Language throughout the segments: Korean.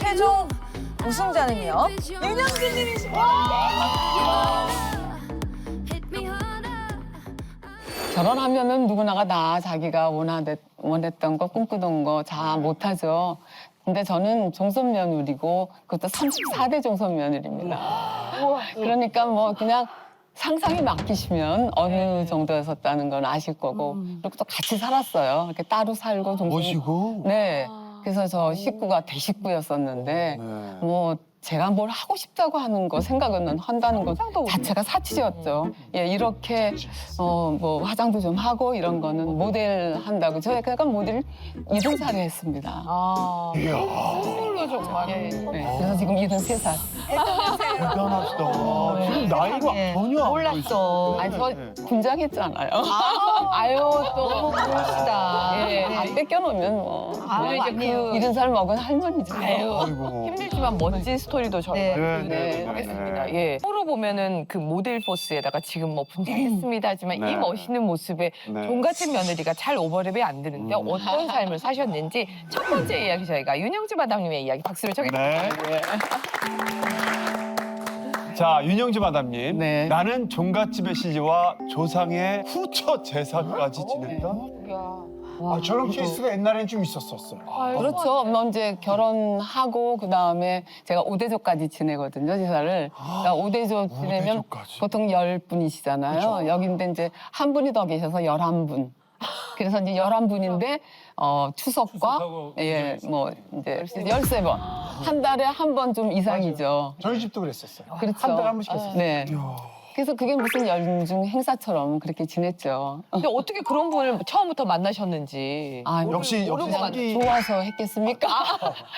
최종 우승자는요. 윤영진님이십니다. 결혼하면은 누구나가 다 자기가 원했던 거, 꿈꾸던 거 다 못하죠. 근데 저는 종손며느리고 그것도 34대 종손며느리입니다. 그러니까 뭐 그냥 상상이 맡기시면 어느 정도였었다는 건 아실 거고 그리고 또 같이 살았어요. 이렇게 따로 살고 모시고? 네. 그래서 저 식구가 대식구였었는데 뭐 제가 뭘 하고 싶다고 하는 거 생각은 한다는 것 자체가 사치였죠. 예, 이렇게 뭐 화장도 좀 하고 이런 거는 모델 한다고 저희가 약간 모델 70살에 했습니다. 선물로 정말. 예, 네. 그래서 지금 73살. 대단하시다. 지금 나이가 전혀 안 몰랐어. 아니 저 군장했잖아요. 아유 또 너무 부르시다. 예, 안 뺏겨놓으면 뭐. 아유, 이제 그 70살 먹은 할머니죠. 아이고. 힘들지만 멋진 스토리도 저희가 네, 하겠습니다. 예. 서로 보면은 그 모델 포스에다가 지금 뭐 분장했습니다 하지만 네. 이 멋있는 모습에 네. 종 같은 며느리가 잘 오버랩이 안 되는데 어떤 삶을 사셨는지 첫 번째 이야기 저희가 윤영주 마담님의 이야기 박수를 청해드립니다. 네. 자, 윤영주 마담님. 네. 나는 종갓집의 시지와 조상의 후처 제사까지 지냈다? 아, 저런 케이스가 옛날엔 좀 있었었어요. 그렇죠. 먼저 결혼하고 그다음에 제가 5대조까지 지내거든요, 제사를. 그러니까 5대조 지내면 5대조까지. 보통 10분이시잖아요. 여긴데 이제 한 분이 더 계셔서 11분. 그래서 이제 11분인데 추석과 예, 뭐 이제 13번. 한 달에 한 번 좀 이상이죠. 저희 집도 그랬었어요. 그렇죠. 한 달에 한 번씩 했었어요. 네. 그래서 그게 무슨 연중 행사처럼 그렇게 지냈죠. 근데 어떻게 그런 분을 처음부터 만나셨는지. 아, 역시 모르고 생기 좋아서 했겠습니까?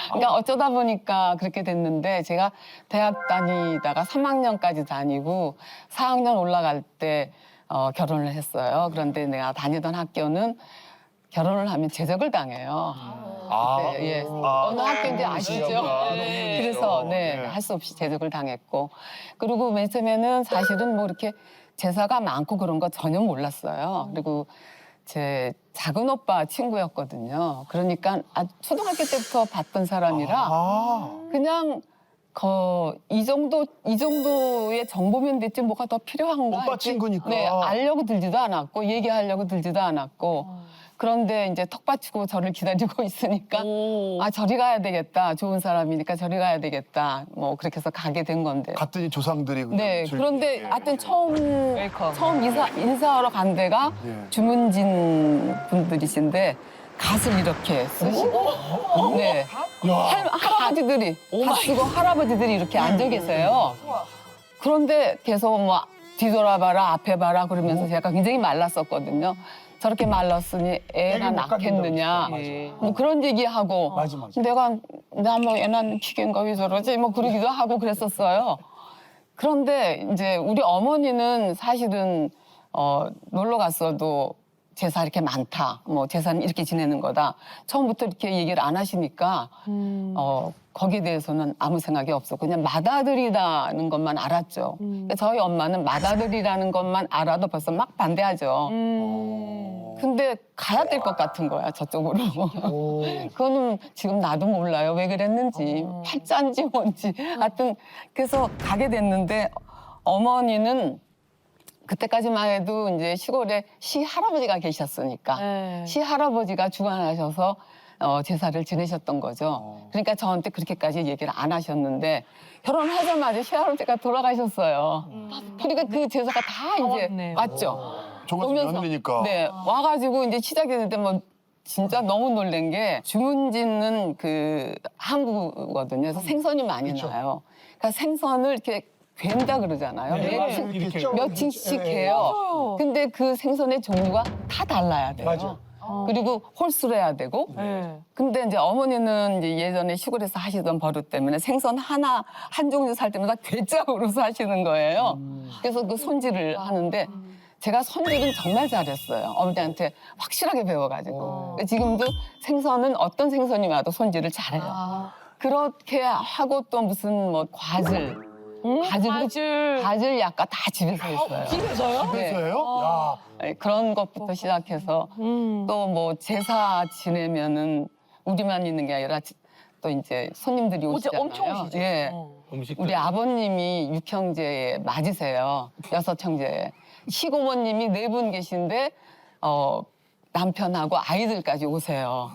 그러니까 어쩌다 보니까 그렇게 됐는데 제가 대학 다니다가 3학년까지 다니고 4학년 올라갈 때 결혼을 했어요. 그런데 내가 다니던 학교는 결혼을 하면 제적을 당해요. 네, 예. 어느 학교인지 아시죠? 네. 그래서 네. 할 수 없이 제적을 당했고 그리고 맨 처음에는 사실은 뭐 이렇게 제사가 많고 그런 거 전혀 몰랐어요. 그리고 제 작은 오빠 친구였거든요. 그러니까 초등학교 때부터 봤던 사람이라 그냥 이 정도의 정보면 됐지 뭐가 더 필요한가? 오빠 친구니까. 네, 알려고 들지도 않았고 얘기하려고 들지도 않았고 그런데 이제 턱 받치고 저를 기다리고 있으니까 아 저리 가야 되겠다. 좋은 사람이니까 저리 가야 되겠다. 뭐 그렇게 해서 가게 된 건데. 갔더니 조상들이 그냥 네, 그런데 하여튼 처음 인사하러 간 데가 예. 주문진 분들이신데 갓을 이렇게 쓰시고 네. 할아버지들이 갓 쓰고 할아버지들이 이렇게 앉아 계세요. 그런데 계속 뭐 뒤돌아봐라 앞에 봐라 그러면서 제가 굉장히 말랐었거든요. 저렇게 말랐으니 애나 애를 못 낳겠느냐 갖는다고 뭐 그런 얘기하고 맞아. 나 뭐 애 낳는 기계인가 왜 저러지 뭐 그러기도 하고 그랬었어요. 그런데 이제 우리 어머니는 사실은 놀러 갔어도 제사 이렇게 많다. 뭐 제사는 이렇게 지내는 거다. 처음부터 이렇게 얘기를 안 하시니까 거기에 대해서는 아무 생각이 없었고 그냥 맏아들이라는 것만 알았죠. 근데 저희 엄마는 맏아들이라는 것만 알아도 벌써 막 반대하죠. 근데 가야 될 것 같은 거야 저쪽으로. 그거는 지금 나도 몰라요. 왜 그랬는지 팔자인지 뭔지. 하여튼 그래서 가게 됐는데 어머니는 그때까지만 해도 이제 시골에 시할아버지가 계셨으니까 시할아버지가 주관하셔서 제사를 지내셨던 거죠. 그러니까 저한테 그렇게까지 얘기를 안 하셨는데 결혼하자마자 시할아버지가 돌아가셨어요. 그러니까 그 제사가 다 이제 왔죠. 종갓집 며느리니까. 네, 와가지고 이제 시작했는데 뭐 진짜 너무 놀란 게 주문진은 그 항구거든요. 그래서 생선이 많이 나요. 그러니까 생선을 이렇게 괜다 그러잖아요. 몇 층씩 해요. 근데 그 생선의 종류가 다 달라야 돼요. 맞아. 그리고 홀수로 해야 되고. 근데 이제 어머니는 이제 예전에 시골에서 하시던 버릇 때문에 생선 한 종류 살 때마다 괴짝으로 사시는 거예요. 그래서 그 손질을 하는데 제가 손질은 정말 잘했어요. 어머니한테 확실하게 배워가지고. 지금도 생선은 어떤 생선이 와도 손질을 잘해요. 그렇게 하고 또 무슨 뭐 과즙. 바질 약간 다 집에서 했어요. 집에서요? 네. 그래서요? 야. 네, 그런 것부터 시작해서 또 뭐 제사 지내면은 우리만 있는 게 아니라 또 또 이제 손님들이 오시잖아요. 엄청 오시죠. 예. 우리 아버님이 6형제 맞으세요. 6형제. 시고모님이 4분 계신데 남편하고 아이들까지 오세요.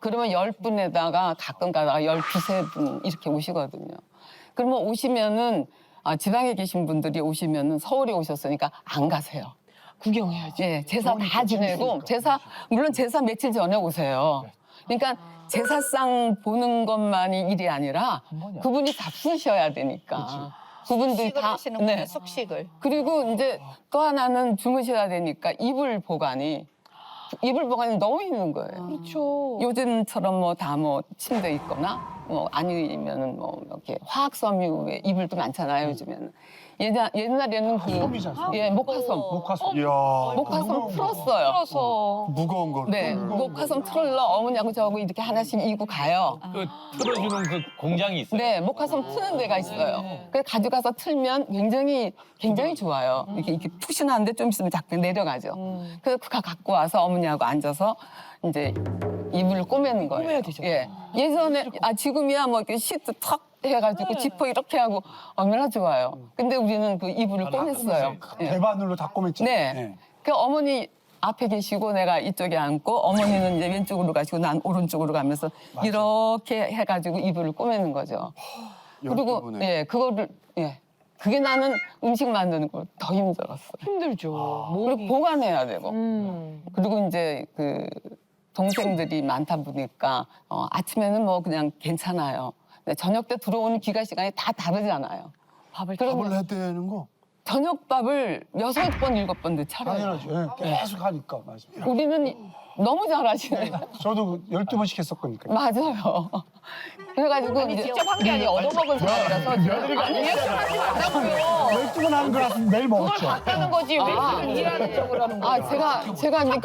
그러면 10분에다가 가끔 가다가 12, 3분 이렇게 오시거든요. 그러면 오시면은 지방에 계신 분들이 오시면은 서울에 오셨으니까 안 가세요. 구경해야지. 예, 제사 다 지내고 물론 제사 며칠 전에 오세요. 그러니까 제사상 보는 것만이 일이 아니라 그분이 잡수셔야 되니까. 그분들이 숙식을 다 하시는구나, 숙식을. 그리고 이제 또 하나는 주무셔야 되니까 이불 보관이 너무 힘든 거예요. 그렇죠. 요즘처럼 뭐 다 뭐 침대 있거나 뭐 아니면은 뭐 이렇게 화학 섬유의 이불도 많잖아요, 요즘에는. 옛날에는 섬이잖아요. 목화섬. 목화섬. 이야. 목화섬 풀었어요. 풀어서. 무거운 거. 네, 목화섬 틀러 어머니하고 저하고 이렇게 하나씩 이고 가요. 그 틀어주는 그 공장이 있어요. 네, 목화섬 트는 데가 있어요. 그래서 가져가서 틀면 굉장히 좋아요. 이렇게 푹신한데 좀 있으면 자꾸 내려가죠. 그래서 그거 갖고 와서 어머니하고 앉아서 이제 이불을 꼬매는 거예요. 꼬매야 되죠. 예. 예전에 지금이야 뭐 이렇게 시트 턱 해가지고 지퍼 이렇게 하고 얼마나 좋아요. 근데 우리는 그 이불을 꼬맸어요. 예. 대바늘로 다 꼬맸죠. 네. 그 어머니 앞에 계시고 내가 이쪽에 앉고 어머니는 이제 왼쪽으로 가시고 난 오른쪽으로 가면서 이렇게 해가지고 이불을 꼬매는 거죠. 그리고 12분에. 그거를 그게 나는 음식 만드는 거 더 힘들었어요. 힘들죠. 그리고 보관해야 되고 음. 그리고 이제 그 동생들이 많다 보니까 아침에는 뭐 그냥 괜찮아요. 근데 저녁 때 들어오는 귀가 시간이 다 다르잖아요. 밥을 그러면 해야 되는 거. 저녁밥을 6번, 7번도 차려요. 당연하죠. 예, 계속 하니까. 맞아요. 우리는 너무 잘하시네. 저도 12번씩 했었거니까. 맞아요. 그래가지고 아니 이제 직접 한 게 아니라 얻어먹은 사람이라서 며느리가 예약하지 말라고요. 12번 하는 거라서 매일 먹었죠. 하는 거지 왜 지금 일하는 척을 하는 거야. 제가 이제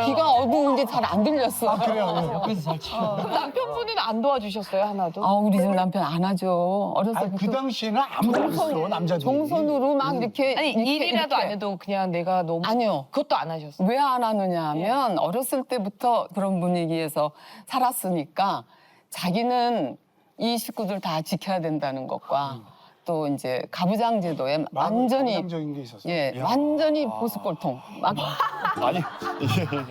귀가 어두운 게 잘 안 들렸어. 그래요. 그럼 남편분은 안 도와주셨어요 하나도? 우리 집 남편 안 하죠. 어렸을 아니, 그 때부터 당시에는 아무도 안 했어, 남자들이. 정손으로 막 이렇게 아니 일이라도 안 해도 그냥 내가 너무 아니요. 그것도 안 하셨어. 왜 안 하느냐 하면 어렸을 때부터 그런 분위기에서 살았으니까 자기는 이 식구들 다 지켜야 된다는 것과 또 이제 가부장 제도에 완전히 감정적인 게 있었어. 완전히 보수골통 막 아니,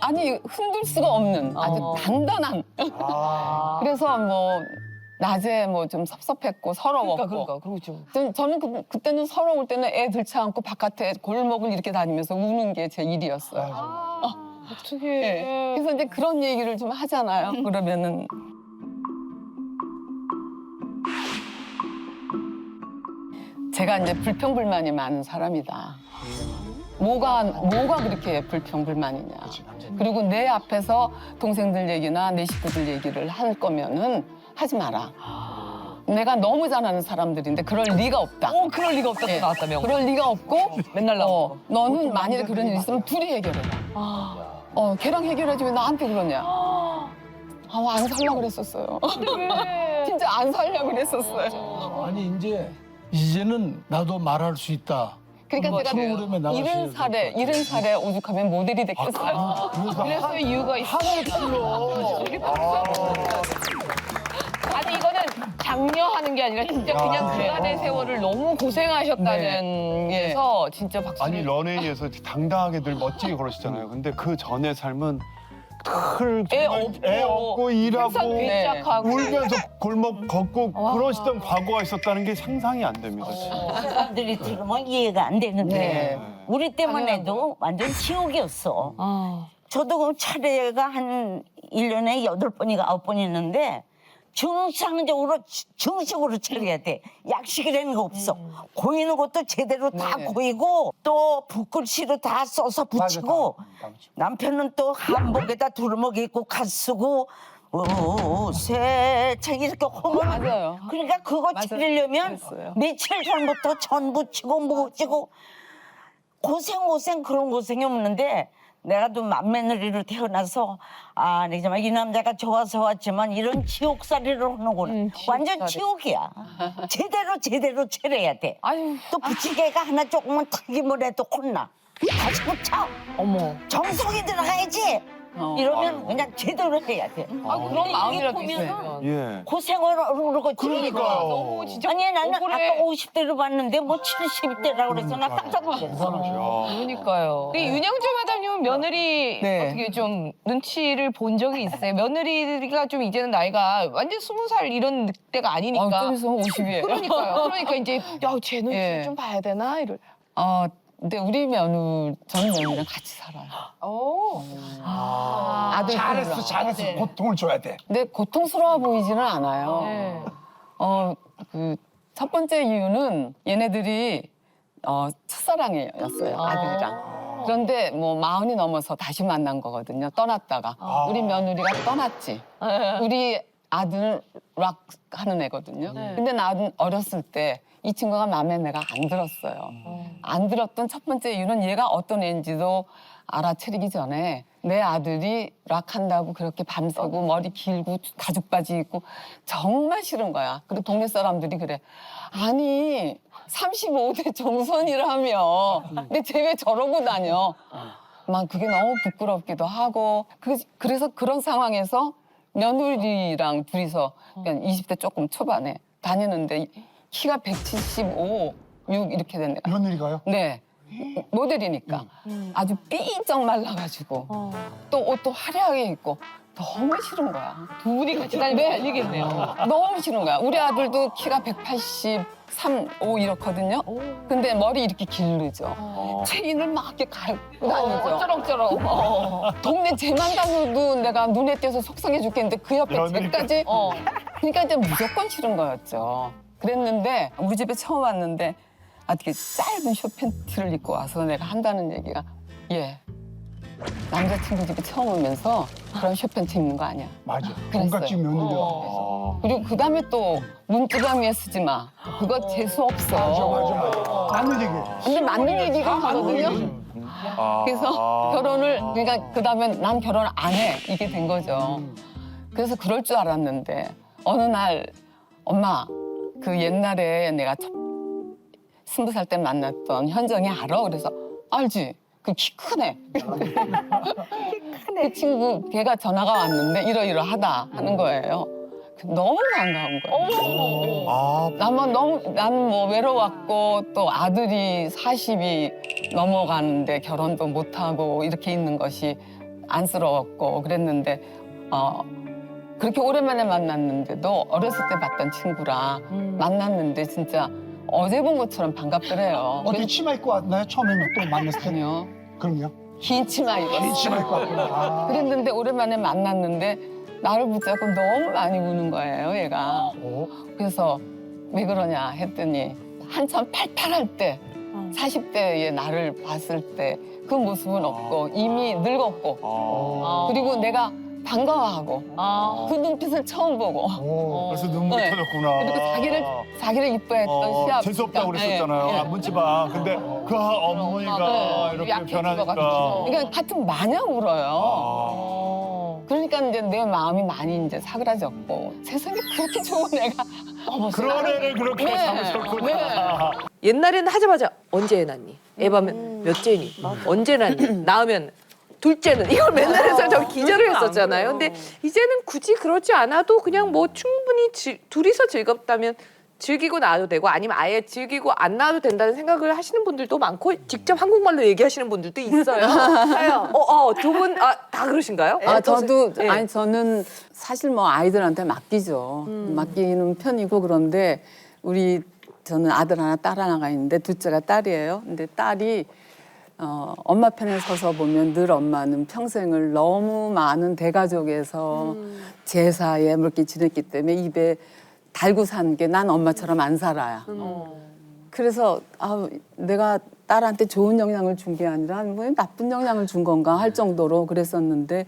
아니 흔들 수가 없는 아주 단단한 그래서 뭐 낮에 뭐 좀 섭섭했고 서러웠고 그러니까 그리고 좀 저는 그때는 서러울 때는 애 들쳐안고 바깥에 골목을 이렇게 다니면서 우는 게 제 일이었어요. 어떻게 네. 그래서 이제 그런 얘기를 좀 하잖아요. 그러면은 제가 이제 불평불만이 많은 사람이다. 뭐가 그렇게 불평불만이냐. 그리고 내 앞에서 동생들 얘기나 내 식구들 얘기를 할 거면은 하지 마라. 내가 너무 잘하는 사람들인데 그럴 리가 없다. 그럴 리가 없다 또 예. 나왔다 명. 그럴 리가 없고 맨날 나오고. 너는 만약에 그런 일 있으면 둘이 해결해라. 걔랑 해결하지 왜 나한테 그러냐. 안 살려고 그랬었어요. 진짜 안 살려고 그랬었어요. 아니 이제는 나도 말할 수 있다. 그러니까 프로그램에 제가 나가셔야 70살에 오죽하면 모델이 됐겠어요. 그래서 이유가 있어. 하늘 틀어. 아니 이거는 장려하는 게 아니라 진짜 그냥 그간의 세월을 너무 고생하셨다는 게서 진짜 박수. 아니 런웨이에서 당당하게 늘 멋지게 걸으시잖아요. 근데 그 전의 삶은 애 없고 일하고 항상 괴짝하고 울면서 골목 걷고 그러시던 과거가 있었다는 게 상상이 안 됩니다. 진짜. 사람들이 들으면 이해가 안 되는데 네. 우리 때만 해도 완전 지옥이었어. 저도 그 차례가 한 1년에 8번인가 9번 있는데 정상적으로 정식으로 차려야 돼. 약식이라는 거 없어. 고이는 것도 제대로 다 네. 고이고 또 붓글씨로 다 써서 붙이고 남편은 또 한복에다 두루먹 입고 갓 쓰고 세창 이렇게 하면 맞아요. 그러니까 그거 맞아요. 차리려면 그랬어요. 며칠 전부터 전 부치고 묵치고 고생 그런 고생이 없는데 내가 또 맏며느리로 태어나서 내 정말 이 남자가 좋아서 왔지만 이런 지옥살이를 하는구나. 완전 지옥이야. 제대로 차려야 돼. 아유. 또 부치개가 하나 조금만 탁임을 해도 혼나. 다시 붙여. 어머. 정성이 들어가야지. 이러면 그냥 제대로 해야 돼. 그런 마음이라도 이게 있어요. 보면은 예. 고생을 그러고 그러니까요. 너무 진짜 아니 나는 억울해. 아까 50대로 봤는데 뭐 70대라고 그래서 나 깜짝 놀랐어. 그러니까요. 우리 윤영주 마담님은 며느리 네. 어떻게 좀 눈치를 본 적이 있어요? 며느리가 좀 이제는 나이가 완전 20살 이런 때가 아니니까. 좀 있으면 50이에요. 그러니까요. 그러니까 이제 쟤 눈치 예. 좀 봐야 되나 이럴. 근데 우리 전 며느리랑 같이 살아요. 아들 잘했어, 둘이랑. 잘했어. 고통을 줘야 돼. 근데 고통스러워 보이지는 않아요. 네. 그 첫 번째 이유는 얘네들이 첫사랑이었어요, 아들이랑. 그런데 뭐 40이 넘어서 다시 만난 거거든요, 떠났다가. 우리 며느리가 떠났지. 우리 아들은 락 하는 애거든요. 근데 나는 어렸을 때 이 친구가 마음에 내가 안 들었어요. 안 들었던 첫 번째 이유는 얘가 어떤 애인지도 알아차리기 전에 내 아들이 락 한다고 그렇게 밤새고 머리 길고 가죽 바지 입고 정말 싫은 거야. 그리고 동네 사람들이 그래. 아니 35대 정선이라며. 근데 쟤 왜 저러고 다녀. 막 그게 너무 부끄럽기도 하고. 그래서 그런 상황에서 며느리랑 둘이서 그냥 20대 조금 초반에 다니는데 키가 175, 6 이렇게 된 애가. 며느리가요? 네. 모델이니까 아주 삐쩍 말라가지고 또 옷도 화려하게 입고 너무 싫은 거야. 두 분이 같이 다니면 달리겠네요. 너무 싫은 거야. 우리 아들도 키가 183, 5 이렇거든요. 근데 머리 이렇게 기르죠. 체인을 막 이렇게 갈고 다니죠. 어쩌렁저렁. 동네 쟤만 다녀도 내가 눈에 띄어서 속상해 죽겠는데 그 옆에 그러니까. 쟤까지. 그러니까 이제 무조건 싫은 거였죠. 그랬는데 우리 집에 처음 왔는데 되게 짧은 숏 팬티를 입고 와서 내가 한다는 얘기가 남자친구 집에 처음 오면서 그런 숏 팬티 입는 거 아니야. 맞아. 그랬어요. 종갓집 며느리가. 그리고 그 다음에 또 문두방 위에 쓰지 마. 그거 재수 없어. 맞아. 맞는 얘기. 근데 맞는 얘기가 하거든요. 그래서 결혼을 그러니까 그 다음에 난 결혼 안 해 이게 된 거죠. 그래서 그럴 줄 알았는데 어느 날 엄마 그 옛날에 내가 20살 때 만났던 현정이 알아? 그래서 알지. 그 키 크네. 그 친구 걔가 전화가 왔는데 이러이러하다 하는 거예요. 너무 반가운 거예요. 나는 뭐 외로웠고 또 아들이 40이 넘어가는데 결혼도 못하고 이렇게 있는 것이 안쓰러웠고 그랬는데 그렇게 오랜만에 만났는데도 어렸을 때 봤던 친구라 만났는데 진짜 어제 본 것처럼 반갑더래요. 어떻게 치마 입고 왔나요? 처음에는 또 만났을 때? 아니요. 그럼요. 긴 치마 입었어. 치마 입고 왔구나. 그랬는데 오랜만에 만났는데 나를 붙잡고 너무 많이 우는 거예요, 얘가. 그래서 왜 그러냐 했더니 한참 팔팔할 때 40대의 나를 봤을 때 그 모습은 없고 이미 늙었고 그리고 내가 반가워하고 그 눈빛을 처음 보고 그래서 눈물이 네. 터졌구나. 그리고 자기를 이뻐했던 시합 재수없다고 그랬었잖아요. 예, 예. 문지방. 근데 그 어머니가 이렇게 약해진 것 변하니까. 같아서. 그러니까 같은 마냥 울어요. 그러니까 이제 내 마음이 많이 이제 사그라졌고 세상에 그렇게 좋은 애가 그런 애를 그렇게 네. 삼으셨구나. 옛날에는 하자마자 언제 애 낳니? 애 낳으면 몇째니? 언제 낳니? 낳으면 둘째는 이걸 맨날 해서 저 기절을 했었잖아요. 근데 이제는 굳이 그러지 않아도 그냥 뭐 충분히 둘이서 즐겁다면 즐기고 낳아도 되고 아니면 아예 즐기고 안 낳아도 된다는 생각을 하시는 분들도 많고 직접 한국말로 얘기하시는 분들도 있어요. 두 분 다 그러신가요? 저도 네. 아니 저는 사실 뭐 아이들한테 맡기죠. 맡기는 편이고 그런데 저는 아들 하나 딸 하나가 있는데 둘째가 딸이에요. 근데 딸이 엄마 편에 서서 보면 늘 엄마는 평생을 너무 많은 대가족에서 제사에 물기 지냈기 때문에 입에 달고 산 게 난 엄마처럼 안 살아요. 그래서 내가 딸한테 좋은 영향을 준 게 아니라 뭐 나쁜 영향을 준 건가 할 정도로 그랬었는데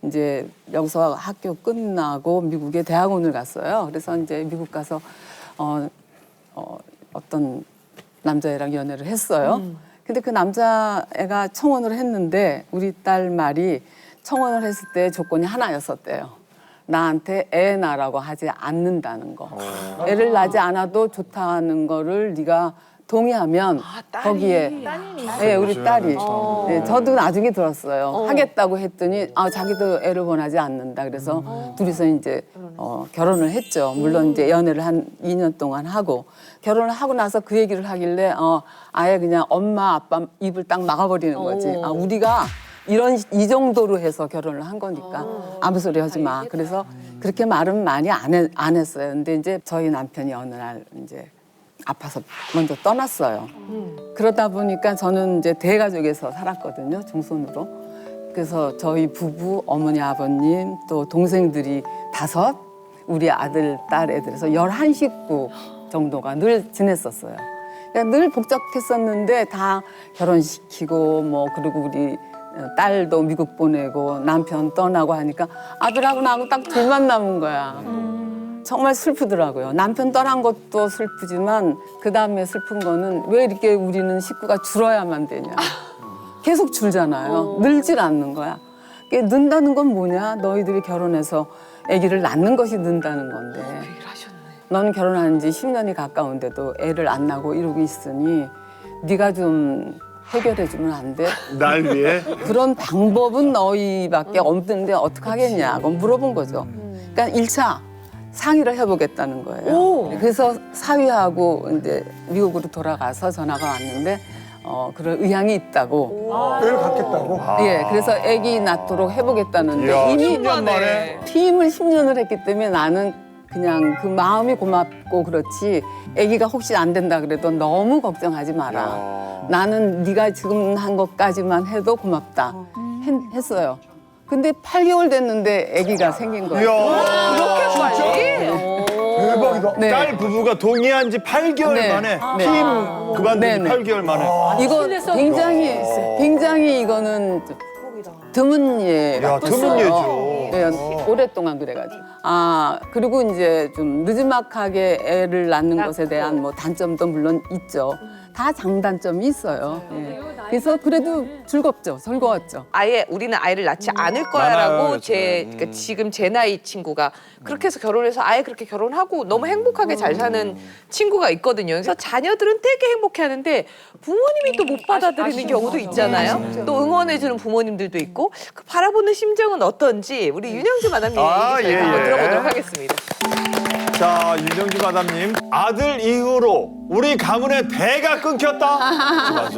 이제 여기서 학교 끝나고 미국에 대학원을 갔어요. 그래서 이제 미국 가서 어떤 남자애랑 연애를 했어요. 근데 그 남자애가 청혼을 했는데 우리 딸 말이 청혼을 했을 때 조건이 하나였었대요. 나한테 애 낳으라고 하지 않는다는 거. 애를 낳지 않아도 좋다는 거를 네가 동의하면 거기에 네, 우리 딸이 네, 저도 나중에 들었어요. 하겠다고 했더니 자기도 애를 원하지 않는다. 그래서 둘이서 이제 결혼을 했죠. 물론 이제 연애를 한 2년 동안 하고 결혼을 하고 나서 그 얘기를 하길래 아예 그냥 엄마 아빠 입을 딱 막아버리는 거지. 우리가 이 정도로 해서 결혼을 한 거니까 아무 소리 하지 마. 그래서 그렇게 말은 많이 안 했어요. 근데 이제 저희 남편이 어느 날 이제 아파서 먼저 떠났어요. 그러다 보니까 저는 이제 대가족에서 살았거든요, 중손으로. 그래서 저희 부부, 어머니, 아버님, 또 동생들이 5, 우리 아들, 딸 애들에서 11식구 정도가 늘 지냈었어요. 그러니까 늘 복잡했었는데 다 결혼시키고 뭐 그리고 우리 딸도 미국 보내고 남편 떠나고 하니까 아들하고 나하고 딱 둘만 남은 거야. 정말 슬프더라고요. 남편 떠난 것도 슬프지만 그 다음에 슬픈 거는 왜 이렇게 우리는 식구가 줄어야만 되냐. 계속 줄잖아요. 늘질 않는 거야. 는다는 건 뭐냐. 너희들이 결혼해서 아기를 낳는 것이 는다는 건데. 너는 결혼한 지 10년이 가까운데도 애를 안 낳고 이러고 있으니 네가 좀 해결해주면 안 돼? 날 위해? 그런 방법은 너희밖에 없는데 어떡하겠냐고 물어본 거죠. 그러니까 1차 상의를 해보겠다는 거예요. 그래서 사위하고 이제 미국으로 돌아가서 전화가 왔는데 그럴 의향이 있다고. 애를 갖겠다고? 예, 그래서 아기 낳도록 해보겠다는데 이야, 이미 10년 만에? 팀을 10년을 했기 때문에 나는 그냥 그 마음이 고맙고 그렇지 아기가 혹시 안 된다 그래도 너무 걱정하지 마라. 나는 네가 지금 한 것까지만 해도 고맙다 했어요. 근데 8개월 됐는데 아기가 생긴 거예요. 이야. 대박이다. 네. 딸 부부가 동의한 지 8개월 네. 만에 네. 팀 그만둔 지 네. 8개월 만에. 이거 굉장히 이거는 드문 예라고 야, 드문 예죠. 네, 오랫동안 그래가지고. 그리고 이제 좀 느지막하게 애를 낳는 것에 대한 뭐 단점도 물론 있죠. 다 장단점이 있어요. 예. 그래서 그래도 즐거웠죠. 아예 우리는 아이를 낳지 않을 많아요, 거야라고 요즘에. 그러니까 지금 제 나이 친구가 그렇게 해서 결혼해서 아예 그렇게 결혼하고 너무 행복하게 잘 사는 친구가 있거든요. 그래서 자녀들은 되게 행복해하는데 부모님이 또 못 받아들이는 경우도 있잖아요. 또 응원해주는 부모님들도 있고 그 바라보는 심정은 어떤지 우리 윤영주 마담님 얘기 예, 한번 예. 들어보도록 하겠습니다. 자, 윤정주 마담님. 아들 이후로 우리 가문의 대가 끊겼다? 맞아.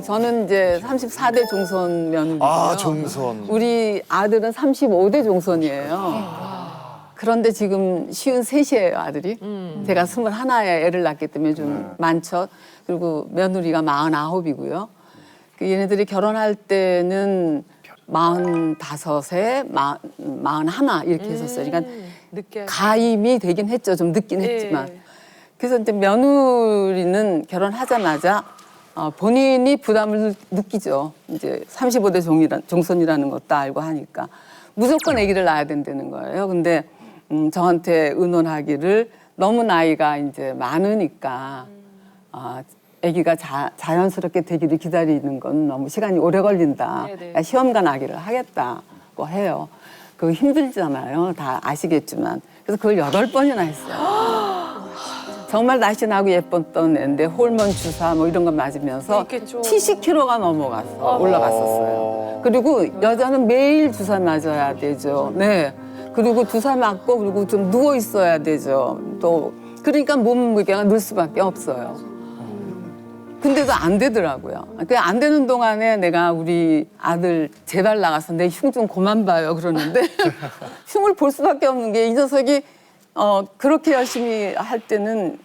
저는 이제 34대 종손 며느리고요. 종선. 우리 아들은 35대 종손이에요. 그런데 지금 53이에요, 아들이. 제가 21에 애를 낳기 때문에 좀 많죠. 그리고 며느리가 49이고요. 얘네들이 결혼할 때는 45세, 41 이렇게 했었어요. 그러니까 늦게 가임이 되긴 했죠. 좀 늦긴 했지만. 그래서 이제 며느리는 결혼하자마자 본인이 부담을 느끼죠. 이제 35대 종손이라는 것도 알고 하니까 무조건 아기를 낳아야 된다는 거예요. 근데 저한테 의논하기를 너무 나이가 이제 많으니까 아기가 자연스럽게 되기를 기다리는 건 너무 시간이 오래 걸린다. 그러니까 시험관 아기를 하겠다고 해요. 그거 힘들잖아요. 다 아시겠지만. 그래서 그걸 8번이나 했어요. 정말 날씬하고 예뻤던 애인데 호르몬 주사 뭐 이런 거 맞으면서 70kg가 올라갔었어요. 그리고 여자는 매일 주사 맞아야 되죠. 네. 그리고 주사 맞고 그리고 좀 누워 있어야 되죠. 또 그러니까 몸무게가 늘 수밖에 없어요. 근데도 안 되더라고요. 그 안 되는 동안에 내가 우리 아들 제발 나가서 내 흉 좀 그만 봐요 그러는데 흉을 볼 수밖에 없는 게 이 녀석이 그렇게 열심히 할 때는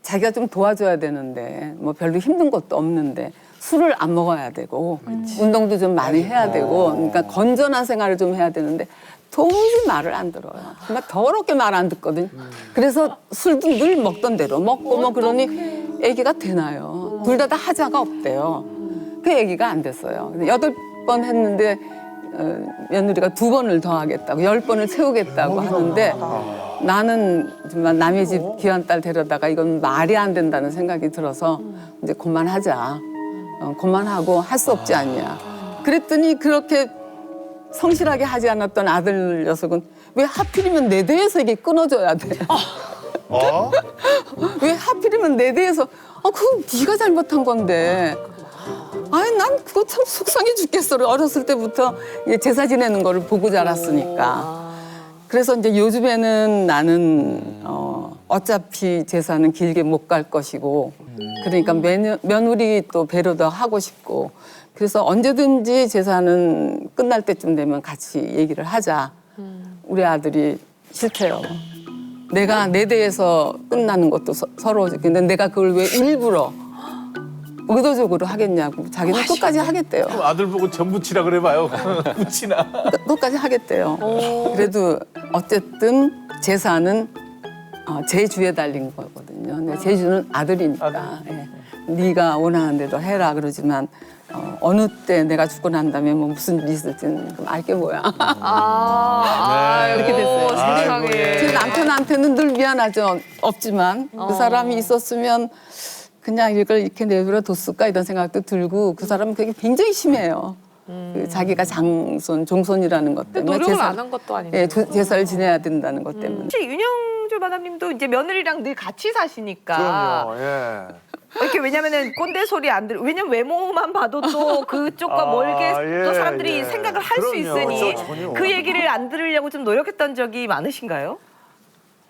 자기가 좀 도와줘야 되는데 뭐 별로 힘든 것도 없는데 술을 안 먹어야 되고 운동도 좀 많이 해야 되고 그러니까 건전한 생활을 좀 해야 되는데 도무지 말을 안 들어요. 정말 더럽게 말 안 듣거든요. 그래서 술도 늘 먹던 대로 먹고 뭐 그러니 아기가 되나요? 둘 다 하자가 없대요. 그 아기가 안 됐어요. 8번 했는데 며느리가 2번을 더 하겠다고 10번을 채우겠다고 하는데 나는 정말 남의 집 귀한 딸 데려다가 이건 말이 안 된다는 생각이 들어서 이제 그만하자. 그만하고 할 수 없지 않냐. 그랬더니 그렇게 성실하게 하지 않았던 아들 녀석은 왜 하필이면 내 대에서 이게 끊어져야 돼? 왜 하필이면 내 대에서 그건 네가 잘못한 건데. 아니 난 그거 참 속상해 죽겠어. 어렸을 때부터 제사 지내는 거를 보고 자랐으니까. 그래서 이제 요즘에는 나는 어차피 제사는 길게 못 갈 것이고, 그러니까 며느리 또 배려도 하고 싶고, 그래서 언제든지 제사는 끝날 때쯤 되면 같이 얘기를 하자. 우리 아들이 싫대요. 내가 내 대에서 끝나는 것도 서러워져. 근데 내가 그걸 왜 일부러 의도적으로 하겠냐고. 자기는 끝까지 하겠대요. 아들 보고 전 부치라 그래봐요. 부치나. 끝까지 하겠대요. 그래도 어쨌든 제사는 제 주에 달린 거거든요. 근데 제 주는 아들이니까. 예. 네가 원하는 대로 해라 그러지만 어느 때 내가 죽고 난 다음에 뭐 무슨 일이 있을지는 알게 뭐야. 그렇게 됐어요. 세상에. 제 남편한테는 늘 미안하죠. 없지만 그 사람이 있었으면 그냥 이걸 이렇게 내버려 뒀을까 이런 생각도 들고, 그 사람은 그게 굉장히 심해요. 그 자기가 종손이라는 것 때문에 노력을 안 한 것도 아닌데. 예, 제사를 지내야 된다는 것 때문에. 혹시 윤영주 마담님도 이제 며느리랑 늘 같이 사시니까 그럼요. 예. 이렇게 왜냐면은 꼰대 소리 안 들. 왜냐면 외모만 봐도 또 그쪽과 멀게 예, 또 사람들이 예. 생각을 할 수 그럼요. 있으니 전혀. 그 얘기를 안 들으려고 좀 노력했던 적이 많으신가요?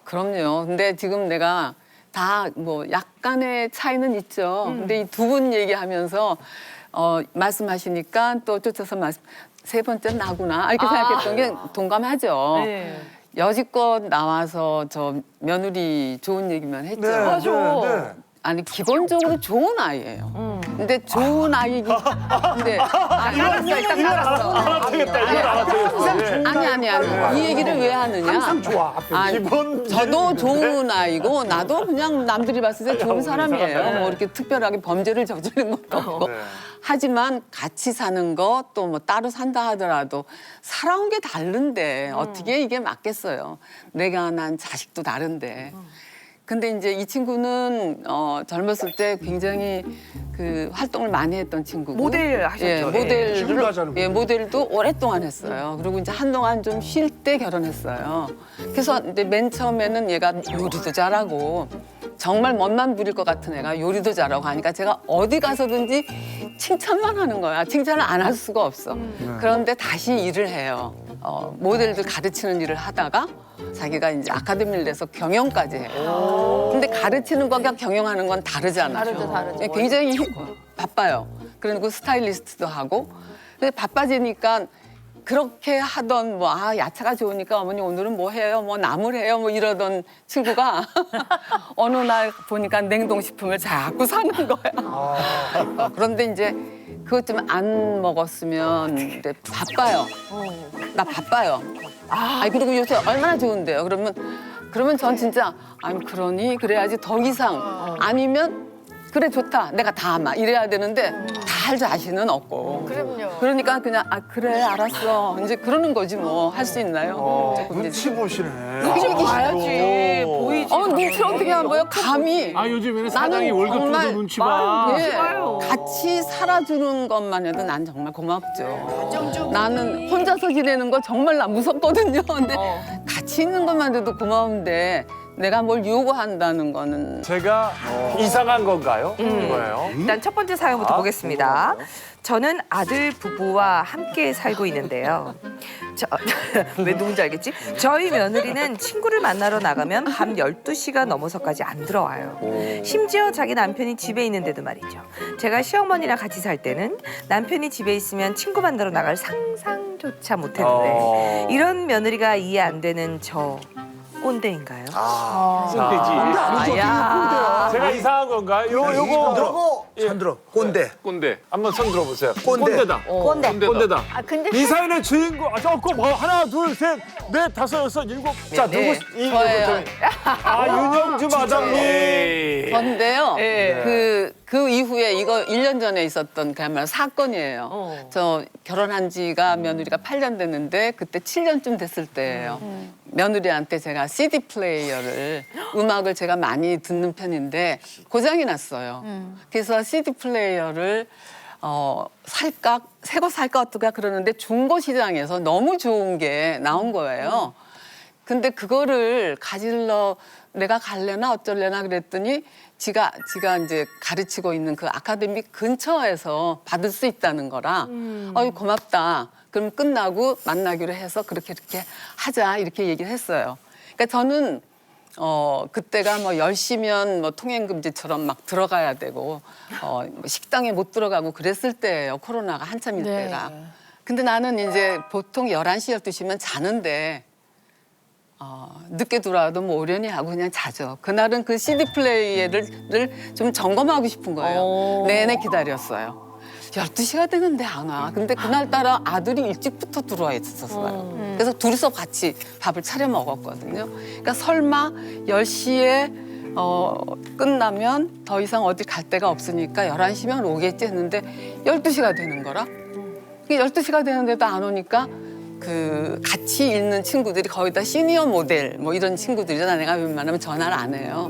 그럼요. 근데 지금 내가 다 뭐 약간의 차이는 있죠. 근데 이 두 분 얘기하면서 말씀하시니까 또 쫓아서 세 번째 나구나 이렇게 생각했던 게 동감하죠. 네. 여지껏 나와서 저 며느리 좋은 얘기만 했죠. 네, 맞아. 네. 아니 기본적으로 좋은 아이예요. 근데 좋은 아이기 근데 알았어, 일단 알았어. 아니 이 얘기를 왜 하느냐? 항상 좋아. 앞에. 아니, 저도 좋은 아이고 나도 그냥 남들이 봤을 때 좋은 사람이에요. 뭐 이렇게 특별하게 범죄를 저지른 것도 없고. 네. 하지만 같이 사는 거 또 뭐 따로 산다 하더라도 살아온 게 다른데 어떻게 이게 맞겠어요. 내가 난 자식도 다른데. 근데 이제 이 친구는 젊었을 때 굉장히 그 활동을 많이 했던 친구고 모델 하셨죠? 예, 모델을 친구하자는 예, 모델도 오랫동안 했어요. 그리고 이제 한동안 좀 쉴 때 결혼했어요. 그래서 이제 맨 처음에는 얘가 요리도 잘하고 정말 멋만 부릴 것 같은 애가 요리도 잘하고 하니까 제가 어디 가서든지 칭찬만 하는 거야. 칭찬을 안 할 수가 없어. 그런데 다시 일을 해요. 모델들 가르치는 일을 하다가 자기가 이제 아카데미를 내서 경영까지 해요. 근데 가르치는 거랑 경영하는 건 다르잖아요. 다르죠. 굉장히 바빠요. 그리고 스타일리스트도 하고. 근데 바빠지니까 그렇게 하던 뭐 야채가 좋으니까 어머니 오늘은 뭐 해요? 뭐 나물 해요? 뭐 이러던 친구가 어느 날 보니까 냉동식품을 자꾸 사는 거야. 그런데 이제 그것 좀 안 먹었으면 이제 바빠요. 나 바빠요. 아니 그리고 요새 얼마나 좋은데요. 그러면 전 진짜 아니 그러니 그래야지 더 이상 아니면 그래 좋다 내가 다 아마 이래야 되는데 다 할 자신은 없고. 그럼요. 그러니까 그냥 그래 알았어 이제 그러는 거지 뭐 할 수 있나요? 조금 이제 눈치 보시네. 봐야지. 보이지. 눈치 어떻게 한 거예요? 감히. 요즘에는 사장이 월급 정말 줘도 눈치 봐. 예, 봐요. 같이 살아주는 것만 해도 난 정말 고맙죠. 나는 혼자서 지내는 거 정말 나 무섭거든요. 근데 같이 있는 것만 해도 고마운데 내가 뭘 요구한다는 거는 제가 이상한 건가요? 뭐예요? 일단 첫 번째 사연부터 보겠습니다. 저는 아들 부부와 함께 살고 있는데요. 왜 누군지 알겠지? 저희 며느리는 친구를 만나러 나가면 밤 12시가 넘어서까지 안 들어와요. 심지어 자기 남편이 집에 있는데도 말이죠. 제가 시어머니랑 같이 살 때는 남편이 집에 있으면 친구 만나러 나갈 상상조차 못했는데 이런 며느리가 이해 안 되는 저 꼰대인가요? 꼰대지. 제가 이상한 건가요? 요거 손들어. 꼰대. 꼰대. 한번 손 들어보세요. 꼰대. 꼰대다. 꼰대다. 근데 이 사연의 주인공 하나 둘 셋 넷 다섯 여섯 일곱 자 네. 누구 이 저예요. 윤영주 마담님. 건데요. 네. 그 이후에 이거 1년 전에 있었던 그야말로 사건이에요. 저 결혼한 지가 며느리가 8년 됐는데 그때 7년쯤 됐을 때예요. 며느리한테 제가 CD 플레이어를 음악을 제가 많이 듣는 편인데 고장이 났어요. 그래서 CD 플레이어를 살까 새 거 살까 어떨까 그러는데 중고 시장에서 너무 좋은 게 나온 거예요. 근데 그거를 가질러 내가 갈래나 어쩔래나 그랬더니 지가 이제 가르치고 있는 그 아카데미 근처에서 받을 수 있다는 거라 어이 고맙다. 그럼 끝나고 만나기로 해서 그렇게 하자 이렇게 얘기를 했어요. 그러니까 저는 그때가 뭐 10시면 뭐 통행금지처럼 막 들어가야 되고 뭐 식당에 못 들어가고 그랬을 때예요. 코로나가 한참일 때가. 근데 나는 이제 보통 11시, 12시면 자는데 늦게 들어와도 뭐 오려니 하고 그냥 자죠. 그날은 그 CD 플레이어를 좀 점검하고 싶은 거예요. 내내 기다렸어요. 12시가 되는데 안 와. 근데 그날따라 아들이 일찍부터 들어와 있었어요. 그래서 둘이서 같이 밥을 차려 먹었거든요. 그러니까 설마 10시에 끝나면 더 이상 어디 갈 데가 없으니까 11시면 오겠지 했는데 12시가 되는 거라. 12시가 되는데도 안 오니까 그 같이 있는 친구들이 거의 다 시니어 모델 뭐 이런 친구들이잖아. 내가 웬만하면 전화를 안 해요.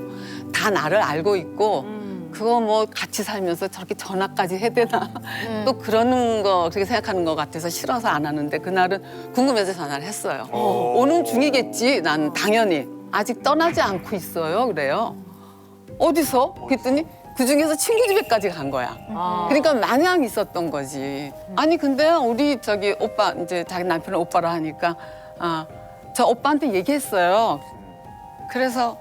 다 나를 알고 있고 그거 뭐 같이 살면서 저렇게 전화까지 해야 되나 또 그러는 거 그렇게 생각하는 것 같아서 싫어서 안 하는데 그날은 궁금해서 전화를 했어요. 오는 중이겠지. 난 당연히 아직 떠나지 않고 있어요. 그래요. 어디서? 그랬더니 그중에서 친구 집에까지 간 거야. 그러니까 마냥 있었던 거지. 아니 근데 우리 저기 오빠 이제 자기 남편을 오빠라 하니까 저 오빠한테 얘기했어요. 그래서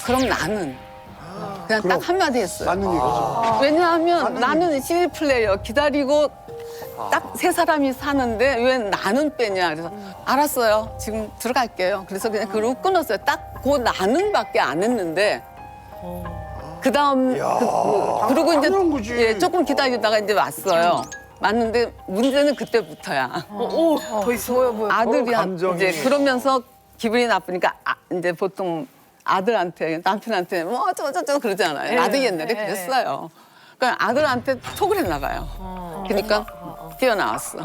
그럼 나는 그냥 딱 한마디 했어요. 맞는 얘기죠. 왜냐하면 나는 CD 플레이어 기다리고 딱 세 사람이 사는데 왜 나는 빼냐. 그래서 알았어요. 지금 들어갈게요. 그래서 그냥 그러고 끊었어요. 딱 그 나는밖에 안 했는데 그다음 그리고 이제 당연한 거지. 예, 조금 기다리다가 이제 왔어요. 왔는데 문제는 그때부터야. 더 있어요. 뭐. 아들이 감정이. 이제 그러면서 기분이 나쁘니까 이제 보통 아들한테 남편한테 뭐 어쩌고 그러잖아요. 나도 옛날에 그랬어요. 그러니까 아들한테 톡을 했나 봐요. 그러니까 뛰어나왔어.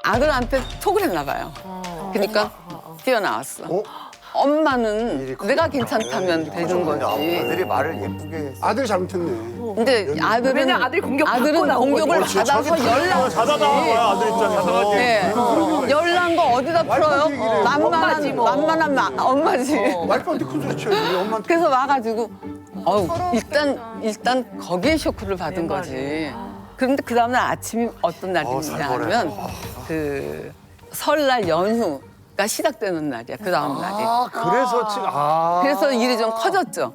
아들한테 톡을 했나 봐요. 그러니까 뛰어나왔어. 엄마는 내가 괜찮다면 되는 거지. 아들이 말을 예쁘게 했어. 아들이 잘못했네. 근데 아들은 왜냐면 아들이 공격을 공격을 받아서 연락 자다당한 거야 아들 입장에서. 네. 연락한 거 어디다 풀어요? 엄마지 뭐. 만만한 엄마지. 와이프한테 큰 소리 쳐요. 우리 엄마한테. 그래서 와가지고 일단 거기에 쇼크를 받은 거지. 그런데 그 다음날 아침이 어떤 날이냐면 그 설날 연휴가 시작되는 날이야. 그 다음 날이. 그래서 지금 그래서 일이 좀 커졌죠.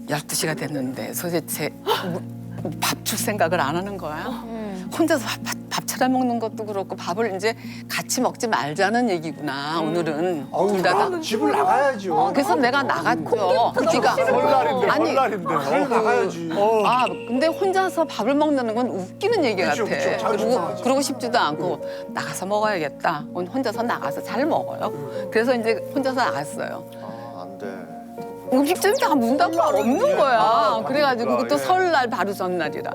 12시가 됐는데 도대체 밥 줄 생각을 안 하는 거야. 혼자서 밥 차려 먹는 것도 그렇고 밥을 이제 같이 먹지 말자는 얘기구나. 오늘은 둘 다. 집을 나가야죠. 그래서 내가 나갔죠. 그러니까 아니 그래 나가야지. 근데 혼자서 밥을 먹는 건 웃기는 얘기 그쵸, 같아. 그쵸. 자주 그리고 나가지. 그러고 싶지도 않고 나가서 먹어야겠다. 혼자서 나가서 잘 먹어요. 그래서 이제 혼자서 나갔어요. 안 돼. 음식점이 다 문 닫고 없는 거야. 그래가지고 그것도 설날 바로 전날이라.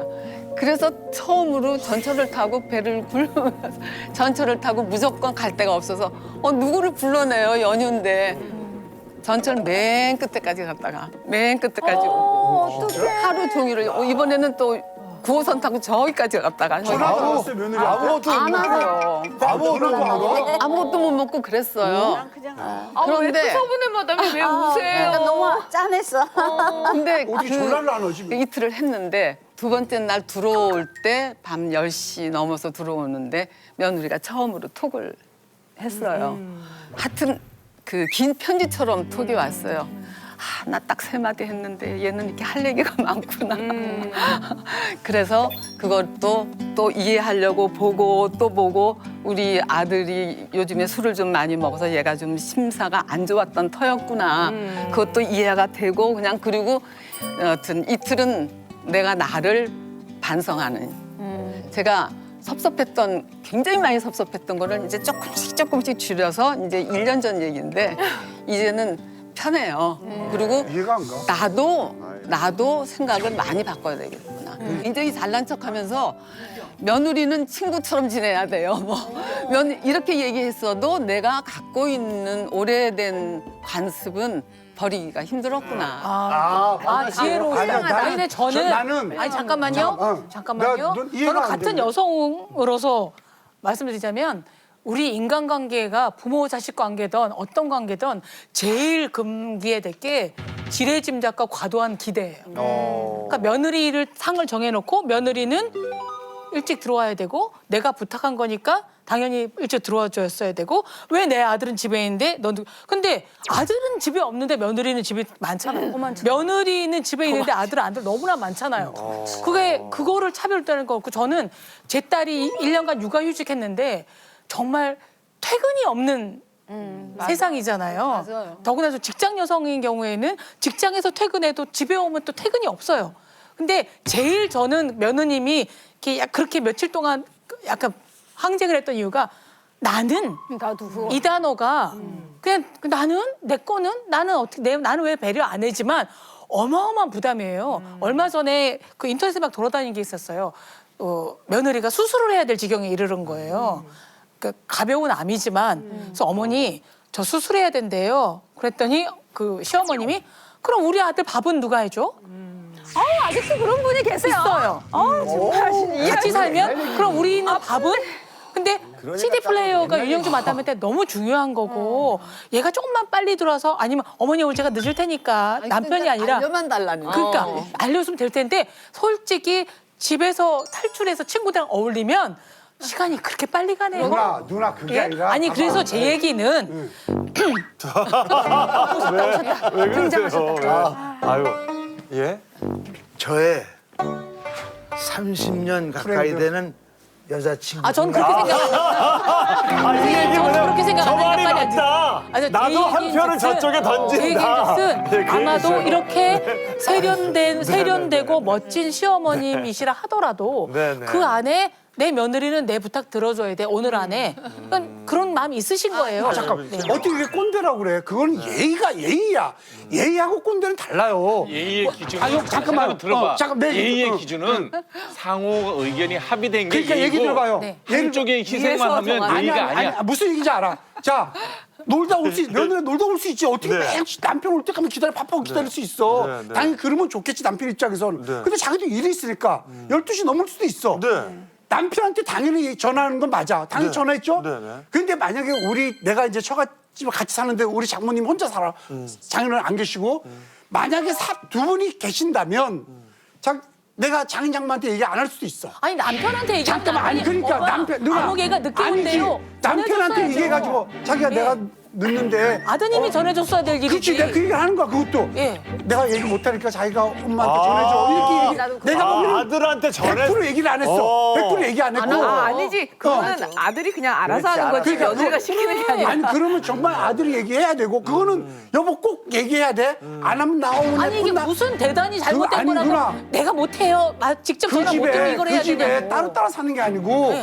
그래서 처음으로 전철을 타고 배를 굴러면서 전철을 타고 무조건 갈 데가 없어서 누구를 불러내요. 연휴인데. 전철 맨 끝에까지 갔다가 맨 끝에까지 오고 하루 종일을 이번에는 또 9호선 타고 저기까지 갔다가 전화도 안 했어요 며느리. 아무것도 안 하죠. 아무것도 못 먹고 그랬어요. 그런데 왜 서분의 마담이 왜 우세요? 너무 짠했어. 근데 어디 전화를 안 하지? 이틀을 했는데 두 번째 날 들어올 때 밤 10시 넘어서 들어오는데 며느리가 처음으로 톡을 했어요. 하여튼 그 긴 편지처럼 톡이 왔어요. 나 딱 3마디 했는데 얘는 이렇게 할 얘기가 많구나. 그래서 그것도 또 이해하려고 보고 또 보고 우리 아들이 요즘에 술을 좀 많이 먹어서 얘가 좀 심사가 안 좋았던 터였구나. 그것도 이해가 되고 그냥 그리고 여튼 이틀은 내가 나를 반성하는. 제가 굉장히 많이 섭섭했던 거를 이제 조금씩 줄여서 이제 1년 전 얘기인데 이제는 편해요. 그리고 이해가 안 가. 나도 생각을 많이 바꿔야 되겠구나. 굉장히 잘난 척하면서 며느리는 친구처럼 지내야 돼요. 뭐 이렇게 얘기했어도 내가 갖고 있는 오래된 관습은 버리기가 힘들었구나. 지혜로우시다. 근데 나는 아니 잠깐만요. 잠깐만요. 저는 같은 여성으로서 말씀드리자면 우리 인간관계가 부모 자식 관계든 어떤 관계든 제일 금기해야 될 게 지레짐작과 과도한 기대예요. 그러니까 며느리를 상을 정해놓고 며느리는 일찍 들어와야 되고 내가 부탁한 거니까 당연히 일찍 들어와 줬어야 되고 왜 내 아들은 집에 있는데 너도 근데 아들은 집에 없는데 며느리는 집에 많잖아요. 며느리는 집에 있는데 아들 너무나 많잖아요. 그거를 차별되는 거고 저는 제 딸이 1년간 육아휴직했는데 정말 퇴근이 없는 세상이잖아요. 맞아요. 더구나 직장 여성인 경우에는 직장에서 퇴근해도 집에 오면 또 퇴근이 없어요. 근데 제일 저는 며느님이 이렇게 그렇게 며칠 동안 약간 항쟁을 했던 이유가 나는 이 단어가 그냥 나는 내 거는 나는 어떻게 나는 왜 배려 안 해지만 어마어마한 부담이에요. 얼마 전에 그 인터넷에 막 돌아다니는 게 있었어요. 며느리가 수술을 해야 될 지경에 이르는 거예요. 그 가벼운 암이지만 그래서 어머니 저 수술해야 된대요. 그랬더니 그 시어머님이 그럼 우리 아들 밥은 누가 해줘? 아직도 그런 분이 계세요. 있어요. 같이 살면 그럼 우리는 밥은? 근데 CD 플레이어가 윤영주 마담한테 너무 중요한 거고 얘가 조금만 빨리 들어와서 아니면 어머니 오늘 제가 늦을 테니까 남편이 아니라 알려만 달라는 거. 그러니까 알려주면 될 텐데 솔직히 집에서 탈출해서 친구들이랑 어울리면 시간이 그렇게 빨리 가네요. 누나 그게 예? 아니라 아니 그래서 제 얘기는 왜 그러세요? 아유, 예? 저의 30년 가까이 되는 여자친구. 아 전 그렇게 생각해요. 이 얘기 저는 뭐냐면 그렇게 생각 저 안 말이 해요. 맞다. 아니, 나도 한 표를 저쪽에 던진다. 제 예, 얘기는 그 아마도 얘기죠. 이렇게 세련되고 멋진 시어머님이시라 하더라도 네, 네. 그 안에 내 며느리는 내 부탁 들어줘야 돼 오늘 안에 그런 마음이 있으신 거예요. 잠깐 어떻게 그게 꼰대라고 그래? 그건 예의야. 예의하고 꼰대는 달라요. 예의의 기준. 아유, 잠깐만. 들어봐. 잠깐, 내 예의의 기준은 상호 의견이 합의된 게 그러니까 예의고 얘기 들어봐요. 네. 한쪽의 희생만 하면 예의가 아니야. 무슨 얘기인지 알아. 자, 며느리 놀다 올 수 있지. 어떻게 매일 남편 올 때까지 바빠고 기다릴 수 있어. 네, 네. 당연히 그러면 좋겠지, 남편 입장에서는. 네. 근데 자기도 일이 있으니까 12시 넘을 수도 있어. 네. 남편한테 당연히 전화하는 건 맞아. 당연히 네. 전화했죠? 네, 네. 근데 만약에 내가 이제 처갓집에 같이 사는데 우리 장모님 혼자 살아. 장인어른 안 계시고. 만약에 두 분이 계신다면 내가 장인 장모한테 얘기 안 할 수도 있어. 아니 남편한테 얘기하면 잠깐만, 아니 그러니까 누나 아무 개가 늦게 아니지. 온대요. 남편한테 전해줬어야죠. 얘기해가지고 자기가 예. 내가 늦는데 아드님이 전해줬어야 될 그렇지 일이지. 내가 그 얘기를 하는 거야 그것도 예. 내가 얘기 못하니까 자기가 엄마한테 전해줘 이렇게 얘기 내가 보기에는 아들한테 전해. 100% 얘기를 안 했어 100% 얘기 안 했고 아니지. 그거는 아들이 그냥 알아서 하는 거지. 그러니까 며느리가 시키는 게 아니야. 아니 그러면 정말 아들이 얘기해야 되고 그거는 여보 꼭 얘기해야 돼 안 하면 나오면 아니 이게 무슨 대단히 잘못된 아니, 거라고 누나. 내가 못해요. 직접 전화 못하면 이걸 해야 집에 되냐고. 따로 사는 게 아니고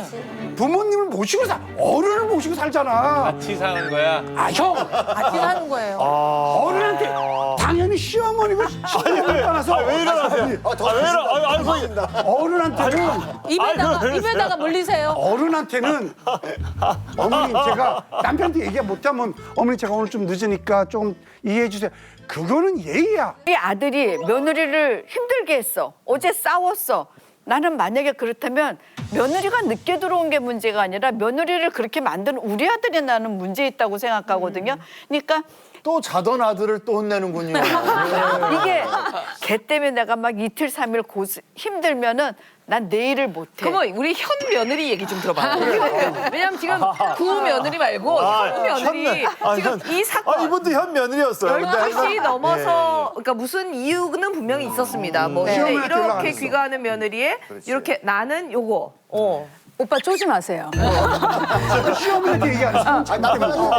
부모님을 모시고 어른을 모시고 살잖아 같이 사는 거야. 형 같이 사는 거예요. 어른한테 당연히 시어머니고 시어머니 떠나서 왜 이러세요? 왜 이러? 어른한테는 입에다가 물리세요. 어른한테는 어머니 제가 남편한테 얘기 못하면 어머니 제가 오늘 좀 늦으니까 좀 이해해 주세요. 그거는 예의야. 우리 아들이 며느리를 힘들게 했어. 어제 싸웠어. 나는 만약에 그렇다면 며느리가 늦게 들어온 게 문제가 아니라 며느리를 그렇게 만든 우리 아들이 나는 문제 있다고 생각하거든요. 그러니까 또 자던 아들을 또 혼내는군요. 이게 걔 때문에 내가 막 이틀 3일 힘들면은 난 내일을 못해. 그러면 우리 현 며느리 얘기 좀 들어봐요. 왜냐면 지금 구 며느리 말고 현 며느리 지금 이 사건 이분도 현 며느리였어요. 12시 넘어서 그러니까 무슨 이유는 분명히 있었습니다. 뭐 근데 시어머니한테 연락 안 이렇게 했어. 귀가하는 며느리에 이렇게 나는 요거 오빠 쪼지 마세요. 시어머니한테 얘기 안 했어.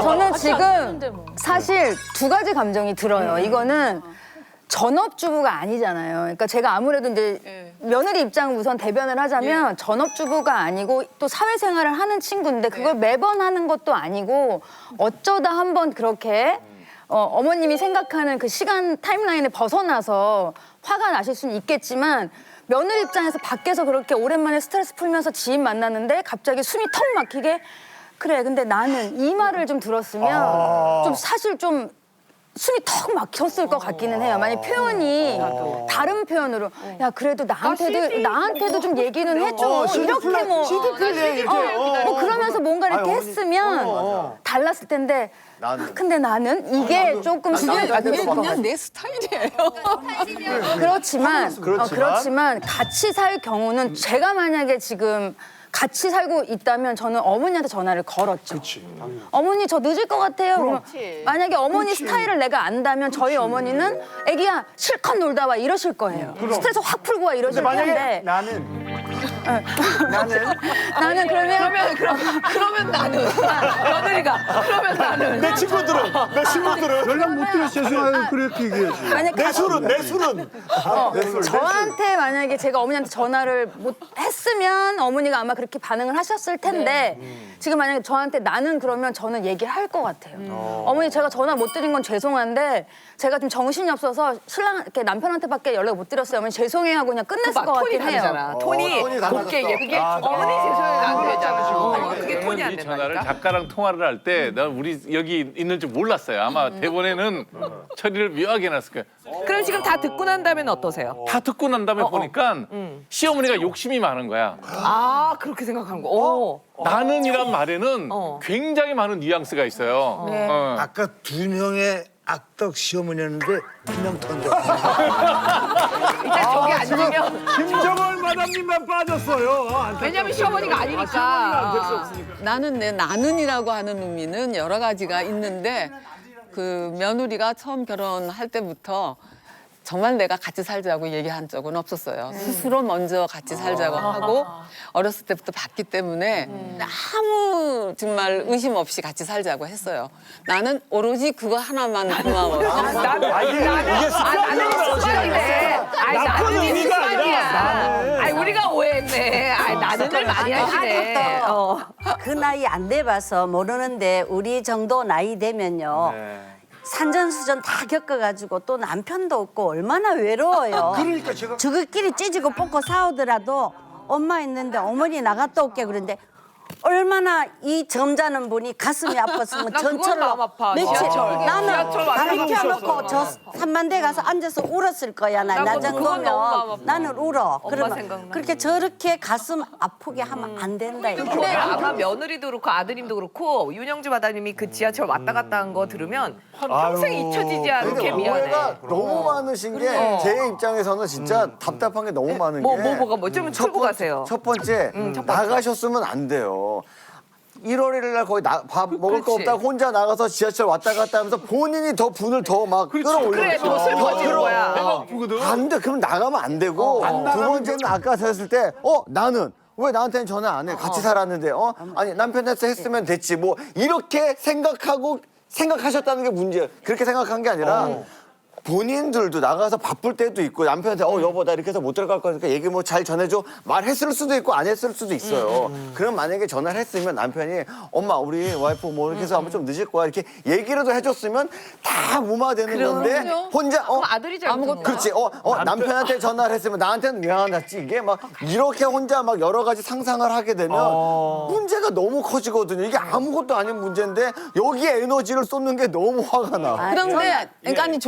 저는 지금 사실 두 가지 감정이 들어요. 이거는 전업주부가 아니잖아요. 그러니까 제가 아무래도 이제 며느리 입장 우선 대변을 하자면 전업주부가 아니고 또 사회생활을 하는 친구인데 그걸 매번 하는 것도 아니고 어쩌다 한번 그렇게 어머님이 생각하는 그 시간 타임라인에 벗어나서 화가 나실 수는 있겠지만 며느리 입장에서 밖에서 그렇게 오랜만에 스트레스 풀면서 지인 만났는데 갑자기 숨이 턱 막히게 그래 근데 나는 이 말을 좀 들었으면 좀 사실 좀 숨이 턱 막혔을 것 같기는 해요. 만약 표현이 다른 표현으로 야 그래도 나한테도 좀 얘기는 해줘 이렇게 뭐 그러면서 뭔가 이렇게 했으면 달랐을 텐데 근데 나는 이게 조금 그게 그냥 내 스타일이에요. 그렇지만 같이 살 경우는 제가 만약에 지금 같이 살고 있다면 저는 어머니한테 전화를 걸었죠. 어머니 저 늦을 것 같아요. 그러면 만약에 어머니 스타일을 내가 안다면 저희 어머니는 애기야 실컷 놀다 와 이러실 거예요. 스트레스 확 풀고 와 이러실 텐데 나는 나는 그러면 나는 며느리가 그러면 나는 내 친구들은 연락 못 드려 죄송해요. 그렇게 얘기해야지. 만약 내 술은 저한테 만약에 제가 어머니한테 전화를 못 했으면 어머니가 아마 그렇게 반응을 하셨을 텐데 지금 만약에 저한테 나는 그러면 저는 얘기를 할 것 같아요. 어머니 제가 전화 못 드린 건 죄송한데 제가 좀 정신이 없어서 신랑 이렇게 남편한테밖에 연락 못 드렸어요. 어머니 죄송해요 하고 그냥 끝냈을 것 톤이 같긴 해요. 다르잖아. 톤이 곱게 예쁘게 어머니 죄송해요 안 되잖아. 그게 톤이 안 이 전화를 된다니까. 작가랑 통화를 할 때 난 우리 여기 있는 줄 몰랐어요. 아마 대본에는 처리를 묘하게 해놨을 거예요. 그럼 지금 다 듣고 난 다음엔 어떠세요? 다 듣고 난 다음에 보니까 시어머니가 욕심이 많은 거야. 아 그렇게 생각하는 거. 나는이란 말에는 굉장히 많은 뉘앙스가 있어요. 아까 두 명의 악덕 시어머니였는데 한 명 던졌어. 일단 저기 앉으면 김정월 마담님만 빠졌어요. 왜냐면 시어머니가 아니니까. 나는 내 나는이라고 하는 의미는 여러 가지가 있는데 그 며느리가 처음 결혼할 때부터 정말 내가 같이 살자고 얘기한 적은 없었어요. 스스로 먼저 같이 살자고 하고 어렸을 때부터 봤기 때문에 아무 정말 의심 없이 같이 살자고 했어요. 나는 오로지 그거 하나만 고마워요. 나는 습관이네. 나는 의미가 습관이야. 우리가 오해했네. 나는을 많이 하시네. 그 나이 안 돼봐서 모르는데 우리 정도 나이 되면요. 산전수전 다 겪어가지고 또 남편도 없고 얼마나 외로워요. 그러니까 제가 저희끼리 찌지고 뽑고 싸우더라도 엄마 있는데 어머니 나갔다 올게 그런데 얼마나 이 점잖은 분이 가슴이 아팠으면 전철로 마음 아파. 며칠 지하철. 나는 지하철 왔다 다리 갔다 켜놓고 저 산만대 가서 앉아서 울었을 거야. 나 그건 너무 마음 정도면 아파. 나는 울어. 그러면 생각나. 그렇게 저렇게 가슴 아프게 하면 안 된다. 이거. 근데 아마 며느리도 그렇고 아드님도 그렇고 윤영주 마담님이 그 지하철 왔다 갔다 한 거 들으면 평생 잊혀지지 않게 미안해. 오해가 너무 많으신 게 제 입장에서는 진짜 답답한 게 너무 많은 게 뭐가 좀 풀고 가세요. 첫 번째 나가셨으면 안 돼요. 1월 1일 날 거의 밥 먹을 거 없다고 혼자 나가서 지하철 왔다 갔다 하면서 본인이 더 분을 더 막 끌어올려. 그래, 더 슬퍼지는 거야. 내가 아프거든. 안 돼. 그럼 나가면 안 되고. 두 번째는 아까 했을 때 나는 왜 나한테는 전화 안 해? 같이 살았는데 아니 남편한테 했으면 됐지. 뭐 이렇게 생각하셨다는 게 문제예요. 그렇게 생각한 게 아니라 본인들도 나가서 바쁠 때도 있고 남편한테 여보 나 이렇게 해서 못 들어갈 거니까 얘기 뭐 잘 전해줘 말했을 수도 있고 안 했을 수도 있어요. 그럼 만약에 전화를 했으면 남편이 엄마 우리 와이프 뭐 이렇게 해서 한번 좀 늦을 거야 이렇게 얘기라도 해줬으면 다 무마되는 건데 혼자 아들이 잘못한 그렇지 남편한테 전화를 했으면 나한테는 왜 안 왔지 이게 막 이렇게 혼자 막 여러 가지 상상을 하게 되면 문제가 너무 커지거든요. 이게 아무것도 아닌 문제인데 여기에 에너지를 쏟는 게 너무 화가 나. 그런데 그러니까 아니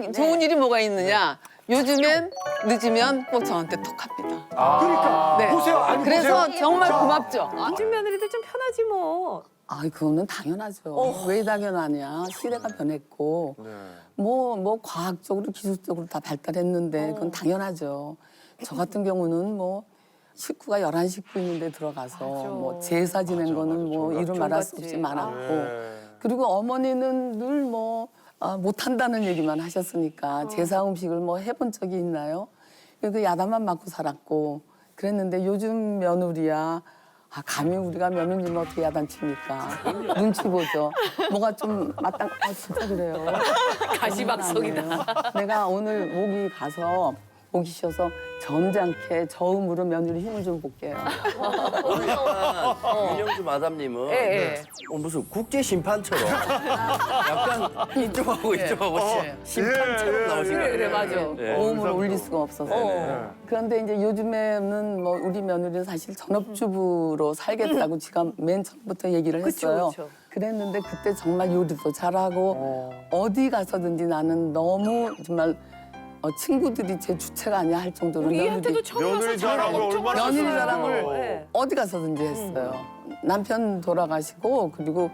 좋은 일이 뭐가 있느냐? 요즘엔 늦으면 꼭 저한테 톡합니다. 그러니까 네. 보세요. 아니 그래서 보세요. 정말 고맙죠. 요즘 며느리들 좀 편하지 뭐. 그거는 당연하죠. 왜 당연하냐? 시대가 변했고 뭐 과학적으로 기술적으로 다 발달했는데 그건 당연하죠. 저 같은 경우는 뭐 식구가 11식구 있는데 들어가서 뭐 제사 지낸 거는 뭐 이루 말할 수 없이 많았고 그리고 어머니는 늘 뭐 못한다는 얘기만 하셨으니까 제사 음식을 뭐 해본 적이 있나요? 그 야단만 맞고 살았고 그랬는데 요즘 며느리야 감히 우리가 며느리는 어떻게 야단칩니까? 눈치 보죠. 뭐가 좀 진짜 그래요. 가시방석이다. 내가 오늘 모기 가서 보기 싫어서 점잖게 저음으로 며느리 힘을 좀 볼게요. 윤영주 마담님은 예. 무슨 국제 심판처럼 약간 이쪽하고 이쪽하고 심판처럼 나오시는 그래 맞아. 고음을 올릴 수가 없어서. 그런데 이제 요즘에는 뭐 우리 며느리는 사실 전업주부로 살겠다고 제가 맨 처음부터 얘기를 했어요. 그쵸. 그랬는데 그때 정말 요리도 잘하고 어디 가서든지 나는 너무 정말 친구들이 제 주체가 아니야 할 정도로 우리한테도 처음 와서 며느리 자랑 자랑을 엄청 얼마나 며느리 하셨어요. 자랑을 어디 가서든지 했어요. 남편 돌아가시고 그리고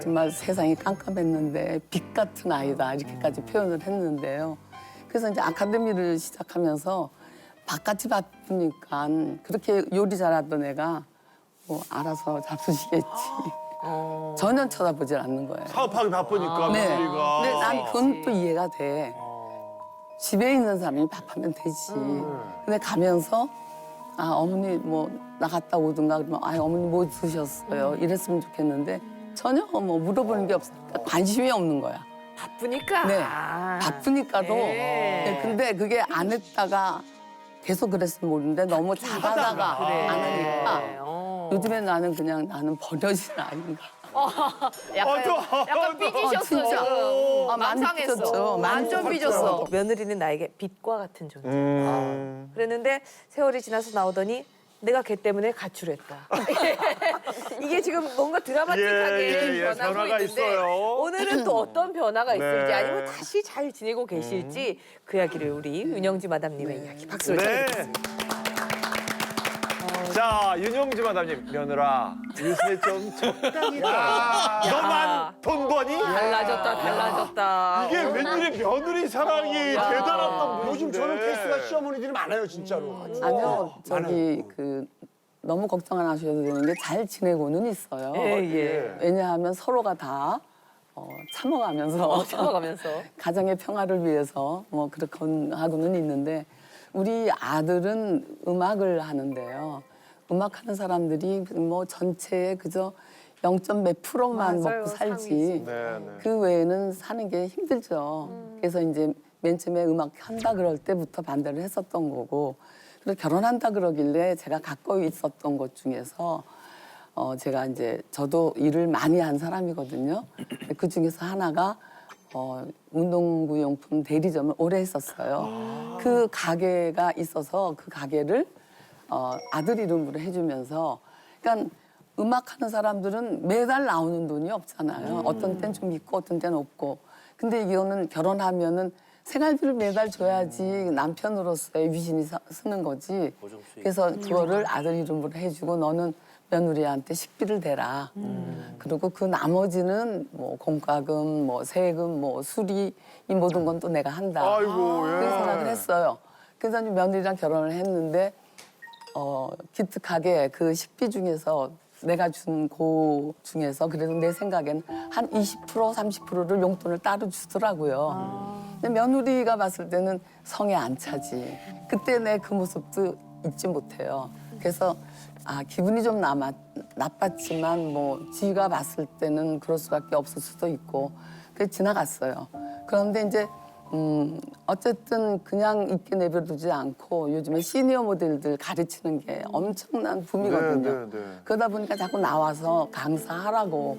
정말 세상이 깜깜했는데 빛 같은 아이다 이렇게까지 표현을 했는데요. 그래서 이제 아카데미를 시작하면서 바깥이 바쁘니까 그렇게 요리 잘하던 애가 뭐 알아서 잡수시겠지. 전혀 쳐다보질 않는 거예요. 사업하기 바쁘니까 네. 며느리가. 근데 난 그건 또 이해가 돼. 집에 있는 사람이 밥하면 되지. 근데 가면서 아 어머니 뭐 나갔다 오든가 그러면 아 어머니 뭐 드셨어요? 이랬으면 좋겠는데 전혀 뭐 물어보는 게 없어. 관심이 없는 거야. 바쁘니까. 네. 바쁘니까도. 네. 네, 근데 그게 안 했다가 계속 그랬으면 모르는데 너무 잘하다가 그래. 안 하니까 어. 요즘에 나는 그냥 나는 버려진 아이인가. 약간 삐지셨어 진짜. 지금. 많이 망상했어. 삐졌죠. 많이 완전 삐졌어. 며느리는 나에게 빛과 같은 존재. 그랬는데 세월이 지나서 나오더니 내가 걔 때문에 가출했다. 이게 지금 뭔가 드라마틱하게 변하고 변화가 있는데 있어요. 오늘은 또 어떤 변화가 있을지 네. 아니면 다시 잘 지내고 계실지 그 이야기를 우리 윤영지 마담님의 이야기 박수를 네. 쳐드리겠습니다. 자, 윤영주 마담님, 며느라, 요새 좀 적당히 너만 돈 버니? 달라졌다. 이게 웬일에 며느리 사랑이 대단한 건 요즘 저런 케이스가 시어머니들이 많아요, 진짜로. 아니요, 저기 그 너무 걱정 안 하셔도 되는 게 잘 지내고는 있어요. 예. 왜냐하면 서로가 다 참아가면서 가정의 평화를 위해서 뭐 그렇게 하고는 있는데 우리 아들은 음악을 하는데요. 음악하는 사람들이 뭐 전체에 그저 0. 몇 %만 먹고 살지. 그 외에는 사는 게 힘들죠. 그래서 이제 맨 처음에 음악 한다 그럴 때부터 반대를 했었던 거고 그리고 결혼한다 그러길래 제가 갖고 있었던 것 중에서 제가 이제 저도 일을 많이 한 사람이거든요. 그 중에서 하나가 운동구 용품 대리점을 오래 했었어요. 그 가게가 있어서 그 가게를 아들 이름으로 해주면서 그러니까 음악하는 사람들은 매달 나오는 돈이 없잖아요. 어떤 때는 좀 있고 어떤 때는 없고. 근데 이거는 결혼하면은 생활비를 매달 줘야지 남편으로서의 위신이 쓰는 거지. 그래서 그거를 아들 이름으로 해주고 너는 며느리한테 식비를 대라. 그리고 그 나머지는 뭐 공과금, 뭐 세금, 뭐 수리 이 모든 건 또 내가 한다. 아이고, 예. 그런 생각을 했어요. 그래서 이제 며느리랑 결혼을 했는데 기특하게 그 식비 중에서 내가 준 그 중에서 그래도 내 생각엔 한 20% 30%를 용돈을 따로 주더라고요. 근데 며느리가 봤을 때는 성에 안 차지. 그때 내 그 모습도 잊지 못해요. 그래서 기분이 좀 나빴지만 뭐 지가 봤을 때는 그럴 수밖에 없을 수도 있고 그래서 지나갔어요. 그런데 이제 어쨌든 그냥 있게 내버려두지 않고 요즘에 시니어 모델들 가르치는 게 엄청난 붐이거든요. 그러다 보니까 자꾸 나와서 강사하라고.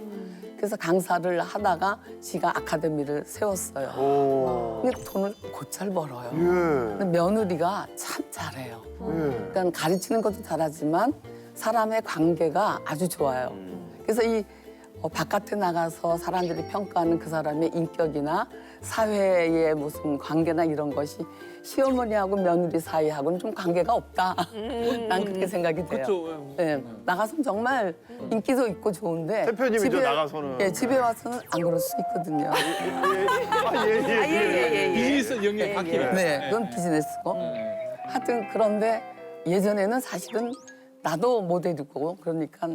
그래서 강사를 하다가 지가 아카데미를 세웠어요. 근데 돈을 곧잘 벌어요. 근데 며느리가 참 잘해요. 그러니까 가르치는 것도 잘하지만 사람의 관계가 아주 좋아요. 그래서 이 바깥에 나가서 사람들이 평가하는 그 사람의 인격이나 사회의 무슨 관계나 이런 것이 시어머니하고 며느리 사이하고는 좀 관계가 없다. 난 그렇게 생각이 돼요. 네, 나가서는 정말 인기도 있고 좋은데 대표님이죠, 나가서는. 예, 집에 와서는 안 그럴 수 있거든요. 비즈니스 영역 바뀌네. 네, 그건 비즈니스고. 하여튼 그런데 예전에는 사실은 나도 모델이고 그러니까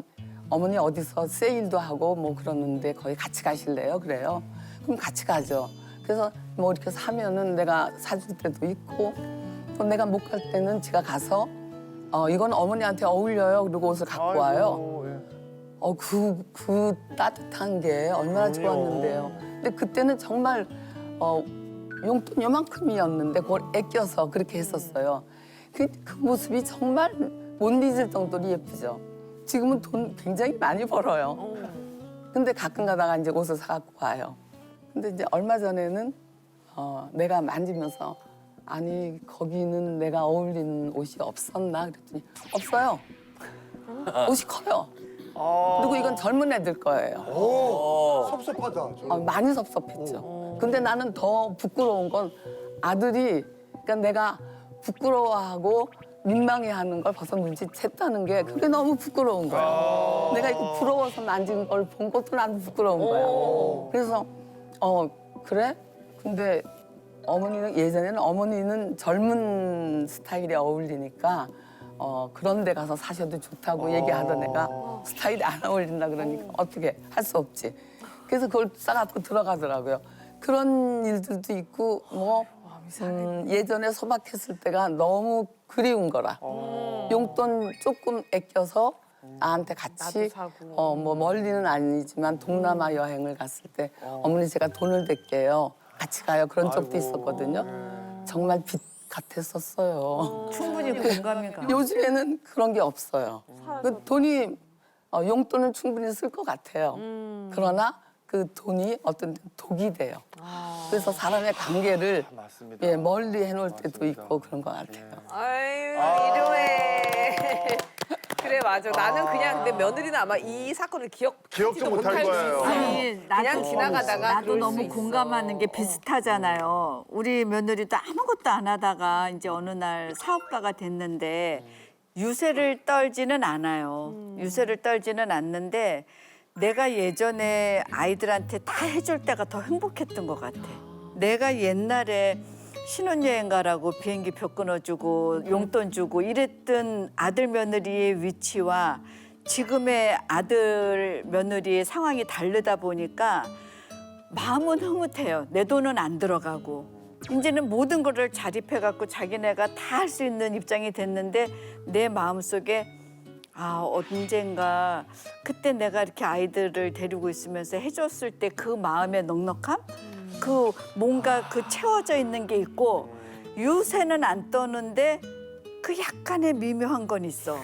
어머니 어디서 세일도 하고 뭐 그러는데 거기 같이 가실래요? 그래요. 그럼 같이 가죠. 그래서 뭐 이렇게 사면은 내가 사줄 때도 있고 또 내가 못 갈 때는 지가 가서 이건 어머니한테 어울려요. 그리고 옷을 갖고 와요. 그 따뜻한 게 얼마나 좋았는데요. 근데 그때는 정말 용돈 요만큼이었는데 그걸 아껴서 그렇게 했었어요. 그 모습이 정말 못 잊을 정도로 예쁘죠. 지금은 돈 굉장히 많이 벌어요. 근데 가끔 가다가 이제 옷을 사갖고 와요. 근데 이제 얼마 전에는 내가 만지면서 아니 거기는 내가 어울리는 옷이 없었나 그랬더니 없어요. 옷이 커요. 그리고 이건 젊은 애들 거예요. 섭섭하다. 많이 섭섭했죠. 근데 나는 더 부끄러운 건 아들이 그러니까 내가 부끄러워하고 민망해하는 걸 벌써 눈치챘다는 게 그게 너무 부끄러운 거야. 내가 이거 부러워서 만진 걸 본 것도 나도 부끄러운 거야. 그래서 그래? 근데 어머니는 예전에는 어머니는 젊은 스타일에 어울리니까 그런 데 가서 사셔도 좋다고 얘기하던 애가 스타일이 안 어울린다 그러니까 어떻게 할 수 없지. 그래서 그걸 싸갖고 들어가더라고요. 그런 일들도 있고 뭐 예전에 소박했을 때가 너무 그리운 거라. 용돈 조금 아껴서 나한테 같이 뭐 멀리는 아니지만 동남아 여행을 갔을 때 어머니 제가 돈을 댈게요. 같이 가요. 그런 적도 있었거든요. 정말 빛 같았었어요. 충분히 공감이 가. 요즘에는 그런 게 없어요. 그 돈이 용돈은 충분히 쓸 것 같아요. 그러나 그 돈이 어떤 독이 돼요. 그래서 사람의 관계를 예, 멀리 해놓을 때도 있고 그런 것 같아요. 아유 이러해. 그래 맞아. 나는 그냥 내 며느리는 아마 이 사건을 기억도 못할 거예요. 그냥 지나가다가 나도 너무 공감하는 게 비슷하잖아요. 우리 며느리도 아무것도 안 하다가 이제 어느 날 사업가가 됐는데 유세를 떨지는 않아요. 유세를 떨지는 않는데 내가 예전에 아이들한테 다 해줄 때가 더 행복했던 것 같아. 내가 옛날에 신혼여행 가라고 비행기표 끊어주고 용돈 주고 이랬던 아들 며느리의 위치와 지금의 아들 며느리의 상황이 다르다 보니까 마음은 흐뭇해요. 내 돈은 안 들어가고 이제는 모든 거를 자립해갖고 자기네가 다 할 수 있는 입장이 됐는데 내 마음속에 언젠가 그때 내가 이렇게 아이들을 데리고 있으면서 해줬을 때 그 마음의 넉넉함? 그 뭔가 그 채워져 있는 게 있고 유세는 안 떠는데 그 약간의 미묘한 건 있어.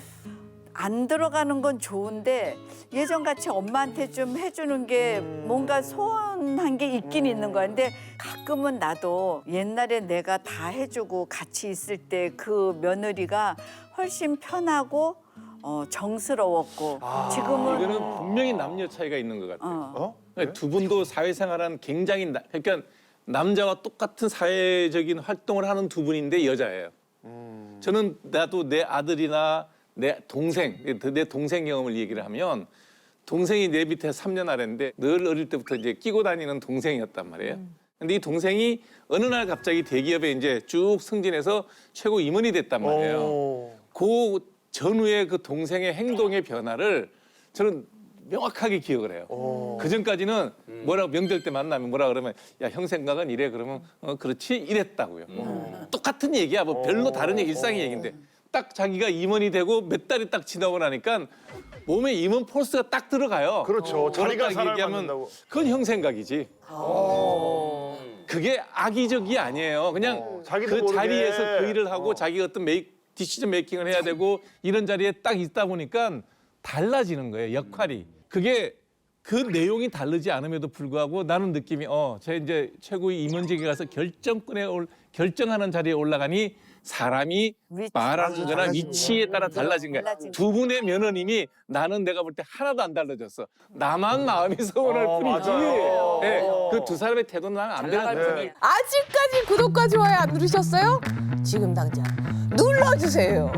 안 들어가는 건 좋은데 예전같이 엄마한테 좀 해주는 게 뭔가 소원한 게 있긴 있는 거야. 근데 가끔은 나도 옛날에 내가 다 해주고 같이 있을 때 그 며느리가 훨씬 편하고 정스러웠고 지금은 이거는 분명히 남녀 차이가 있는 것 같아요. 그러니까 두 분도 사회생활은 굉장히 그러니까 남자와 똑같은 사회적인 활동을 하는 두 분인데 여자예요. 저는 나도 내 아들이나 내 동생 경험을 얘기를 하면 동생이 내 밑에 3년 아래인데 늘 어릴 때부터 이제 끼고 다니는 동생이었단 말이에요. 근데 이 동생이 어느 날 갑자기 대기업에 이제 쭉 승진해서 최고 임원이 됐단 말이에요. 그 전후에 그 동생의 행동의 변화를 저는 명확하게 기억을 해요. 그 전까지는 뭐라고 명절 때 만나면 뭐라 그러면 야, 형 생각은 이래 그러면 그렇지 이랬다고요. 똑같은 얘기야. 뭐 별로 다른 얘기 일상의 얘기인데 딱 자기가 임원이 되고 몇 달이 딱 지나고 나니까 몸에 임원 포스가 딱 들어가요. 그렇죠. 자기가 사람을 얘기하면 만든다고. 그건 형 생각이지. 그게 악의적이 아니에요. 그냥 자기도 그 모르게. 자리에서 그 일을 하고 자기가 어떤 디시전 메이킹을 해야 되고 이런 자리에 딱 있다 보니까 달라지는 거예요. 역할이. 그게 그 내용이 다르지 않음에도 불구하고 나는 느낌이 제 이제 최고의 임원직에 가서 결정하는 자리에 올라가니 사람이 말하는 거나 위치에 따라 달라진 거야. 두 분의 면허님이 나는 내가 볼 때 하나도 안 달라졌어. 나만 마음이 서운할 뿐이지. 그 두 사람의 태도는 나는 안 변할 뿐이야. 아직까지 구독과 좋아요 안 누르셨어요? 지금 당장 눌러주세요.